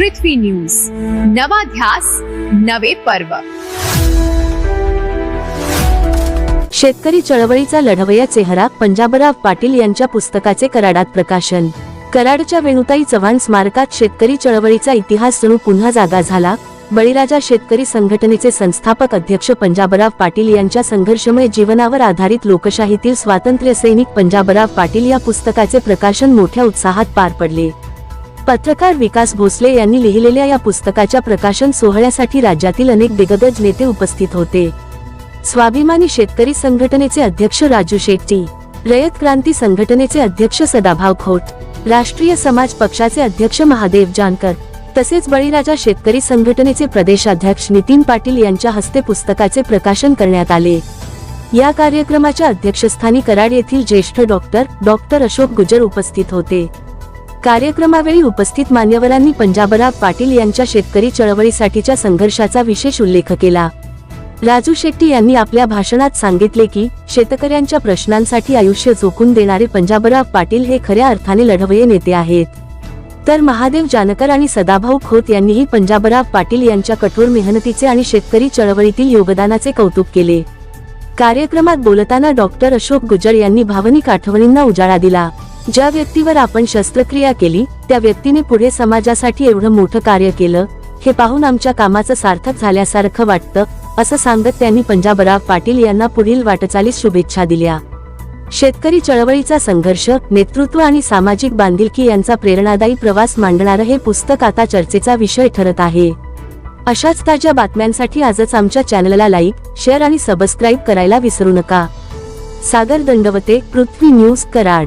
पृथ्वी news, नवा ध्यास नवे पर्व। शेतकरी चळवळीचा लढवया चेहरा पंजाबराव पाटील यांच्या पुस्तकाचे कराडात प्रकाशन। कराडच्या वेणुताई चव्हाण स्मारकात शेतकरी चळवळीचा इतिहास जणू पुन्हा जागा झाला। बळीराजा शेतकरी संघटनेचे संस्थापक अध्यक्ष पंजाबराव पाटील यांच्या संघर्षमय जीवनावर आधारित लोकशाहीतील स्वातंत्र्य सैनिक पंजाबराव पाटील या पुस्तकाचे प्रकाशन मोठ्या उत्साहात पार पडले। पत्रकार विकास भोसले यांनी लिहिलेल्या या पुस्तकाच्या प्रकाशन सोहळ्यासाठी राज्यातील अनेक दिग्गज नेते उपस्थित होते। स्वाभिमानी शेतकरी संघटनेचे अध्यक्ष राजू शेट्टी, रयत क्रांती संघटनेचे अध्यक्ष सदाभाऊ खोट, राष्ट्रीय समाज पक्षाचे अध्यक्ष महादेव जानकर तसेच बळीराजा शेतकरी संघटनेचे प्रदेशाध्यक्ष नितीन पाटील यांच्या हस्ते पुस्तकाचे प्रकाशन करण्यात आले। या कार्यक्रमाच्या अध्यक्षस्थानी कराड येथील ज्येष्ठ डॉक्टर अशोक गुजर उपस्थित होते। कार्यक्रमावेळी उपस्थित मान्यवरांनी पंजाबराव पाटील यांच्या शेतकरी चळवळीसाठीच्या संघर्षाचा विशेष उल्लेख केला। राजू शेट्टी यांनी आपल्या भाषणात सांगितले की शेतकऱ्यांच्या प्रश्नांसाठी आयुष्य झोकून देणारे पंजाबराव पाटील हे खऱ्या अर्थाने लढवये नेते आहेत। तर महादेव जानकर आणि सदाभाऊ खोत यांनीही पंजाबराव पाटील यांच्या कठोर मेहनतीचे आणि शेतकरी चळवळीतील योगदानाचे कौतुक केले। कार्यक्रमात बोलताना डॉक्टर अशोक गुजर यांनी भावनिक आठवणींना उजाळा दिला। ज्या व्यक्तीवर आपण शस्त्रक्रिया केली त्या व्यक्तीने पुढे समाजासाठी एवढं मोठं कार्य केलं, हे पाहून आमच्या कामाचं सार्थक झाल्यासारखं वाटतं, असं सांगत त्यांनी पंजाबराव पाटील यांना पुढील वाटचालीस शुभेच्छा दिल्या। शेतकरी चळवळीचा संघर्ष, नेतृत्व आणि सामाजिक बांधिलकी यांचा प्रेरणादायी प्रवास मांडणारं हे पुस्तक आता चर्चेचा विषय ठरत आहे। अशाच ताज्या बातम्यांसाठी आजच आमच्या चॅनलला लाईक, शेअर आणि सबस्क्राईब करायला विसरू नका। सागर दंडवते, पृथ्वी न्यूज, कराड।